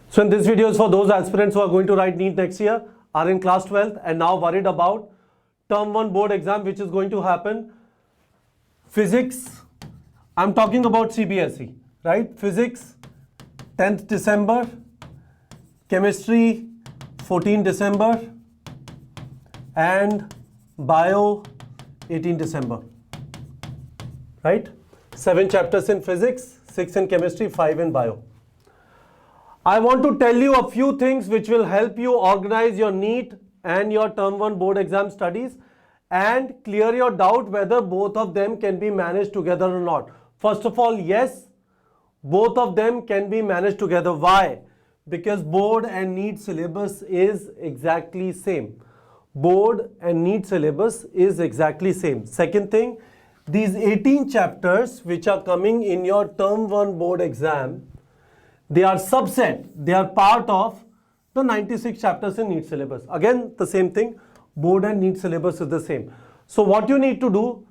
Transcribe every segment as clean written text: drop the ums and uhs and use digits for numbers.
So in this video is for those aspirants who are going to write NEET next year, are in class 12th and now worried about term 1 board exam which is going to happen. Physics, I'm talking about CBSE, right? Physics 10th December, chemistry 14 December and bio 18 December, right? 7 chapters in physics, 6 in chemistry, 5 in bio. I want to tell you a few things which will help you organize your NEET and your term 1 board exam studies and clear your doubt whether both of them can be managed together or not. First of all, yes, both of them can be managed together. Why? Because board and NEET syllabus is exactly same. Board and NEET syllabus is exactly same. Second thing, these 18 chapters which are coming in your term 1 board exam, they are subset, they are part of the 96 chapters in NEET syllabus. Again, the same thing, board and NEET syllabus is the same. So what you need to do,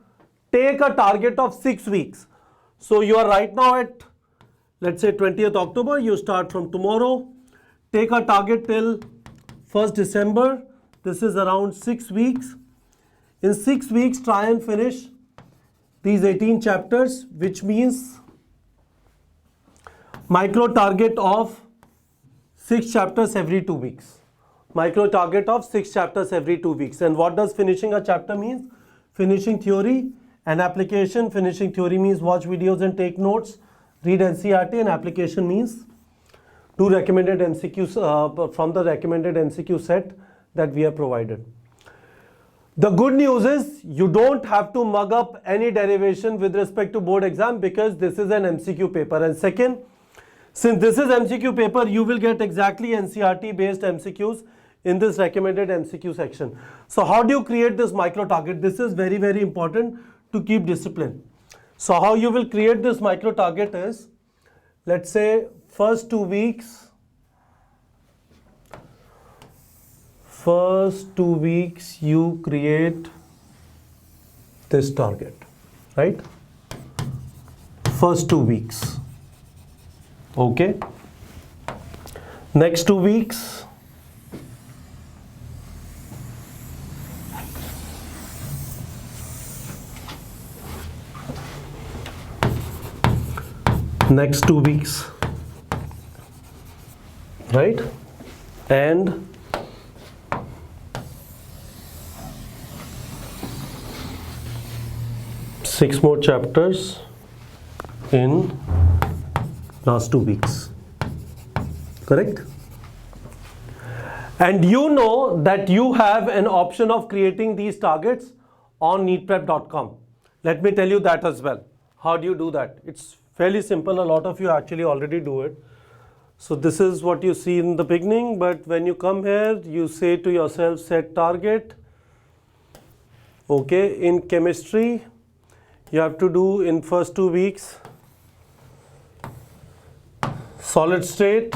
take a target of 6 weeks. So you are right now at, let's say 20th October, you start from tomorrow. Take a target till 1st December. This is around 6 weeks. In 6 weeks, try and finish these 18 chapters, which means micro target of 6 chapters every 2 weeks. Micro target of 6 chapters every 2 weeks. And what does finishing a chapter means? Finishing theory and application. Finishing theory means watch videos and take notes, read NCERT, and application means do recommended MCQs from the recommended MCQ set that we have provided. The good news is you don't have to mug up any derivation with respect to board exam because this is an MCQ paper. And second, since this is MCQ paper, you will get exactly NCERT based MCQs in this recommended MCQ section. So how do you create this micro target? This is very, very important to keep discipline. So how you will create this micro target is, let's say first 2 weeks you create this target, right? First 2 weeks. Okay. Next 2 weeks. Next 2 weeks. Right? And six more chapters in last 2 weeks. Correct? And you know that you have an option of creating these targets on neetprep.com. Let me tell you that as well. How do you do that? It's fairly simple. A lot of you actually already do it. So this is what you see in the beginning, but when you come here, you say to yourself, set target. Okay, in chemistry, you have to do in first 2 weeks, solid state,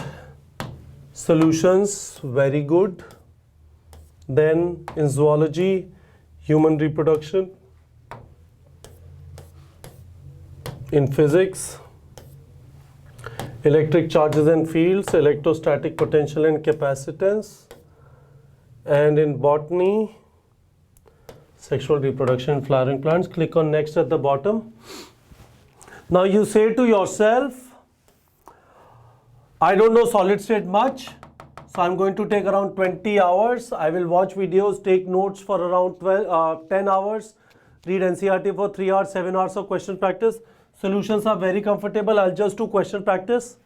solutions, very good. Then in zoology, human reproduction. In physics, electric charges and fields, electrostatic potential and capacitance. And in botany, sexual reproduction in flowering plants. Click on next at the bottom. Now you say to yourself, I don't know solid state much, so I'm going to take around 20 hours. I will watch videos, take notes for around 10 hours, read NCERT for 3 hours, 7 hours of question practice. Solutions are very comfortable. I'll just do question practice.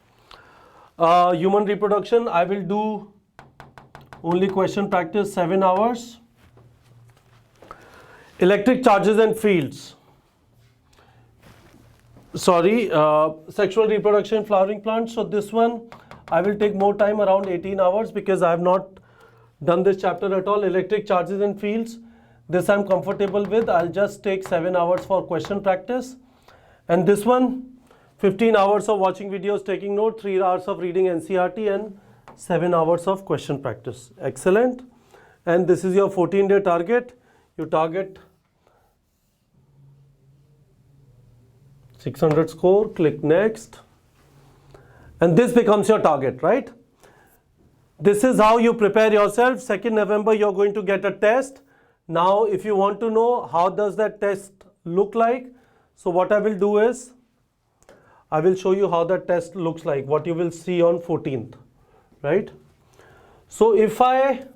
Human reproduction, I will do only question practice 7 hours. Electric charges and fields. Sexual reproduction flowering plants. So this one, I will take more time, around 18 hours, because I have not done this chapter at all. Electric charges and fields. This I'm comfortable with. I'll just take 7 hours for question practice. And this one, 15 hours of watching videos, taking note, 3 hours of reading NCERT and 7 hours of question practice. Excellent. And this is your 14-day target. You target 600 score, click next. And this becomes your target, right? This is how you prepare yourself. 2nd November you're going to get a test. Now if you want to know how does that test look like, so what I will do is I will show you how that test looks like, what you will see on 14th, right? So if I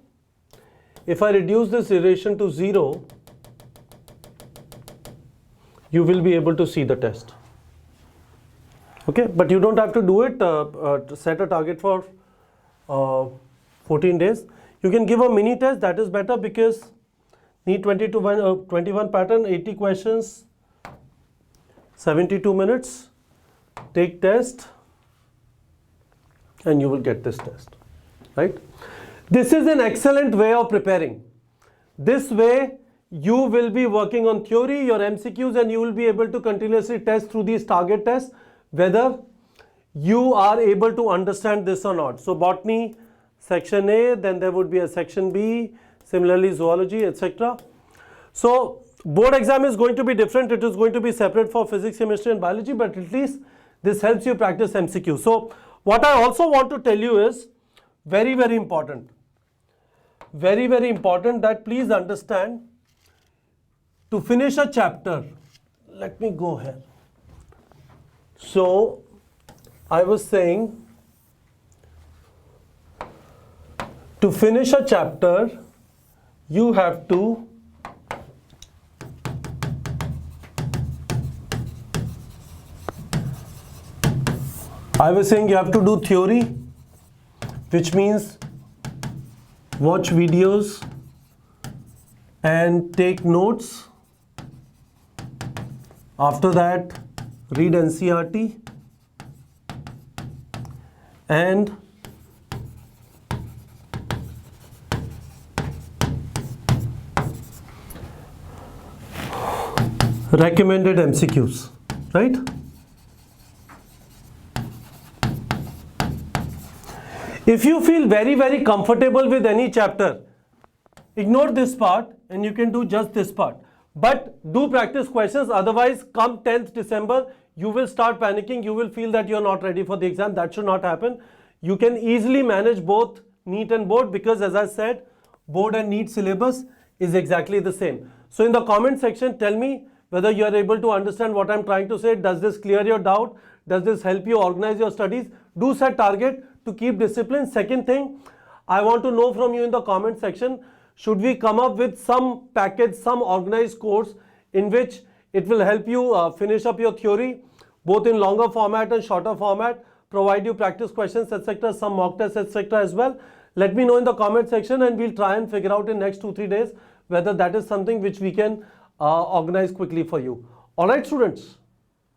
reduce this duration to 0, you will be able to see the test. Okay, but you don't have to do it, set a target for 14 days. You can give a mini test, that is better, because need 21 pattern, 80 questions, 72 minutes, take test and you will get this test, right? This is an excellent way of preparing. This way you will be working on theory, your MCQs, and you will be able to continuously test through these target tests whether you are able to understand this or not. So botany, section A, then there would be a section B, similarly zoology, etc. So board exam is going to be different. It is going to be separate for physics, chemistry and biology, but at least this helps you practice MCQ. So what I also want to tell you is very, very important that please understand, to finish a chapter, let me go here. So I was saying, to finish a chapter, you have to do theory, which means watch videos and take notes. After that, read NCERT and recommended MCQs, right? If you feel very, very comfortable with any chapter, ignore this part and you can do just this part. But do practice questions, otherwise come 10th December, you will start panicking, you will feel that you're not ready for the exam. That should not happen. You can easily manage both NEET and board, because as I said, board and NEET syllabus is exactly the same. So in the comment section, tell me whether you are able to understand what I'm trying to say. Does this clear your doubt? Does this help you organize your studies? Do set target to keep discipline. Second thing, I want to know from you in the comment section, should we come up with some package, some organized course in which it will help you finish up your theory, both in longer format and shorter format, provide you practice questions, etc., some mock tests, etc. as well. Let me know in the comment section and we'll try and figure out in next 2-3 days whether that is something which we can organize quickly for you. All right, students.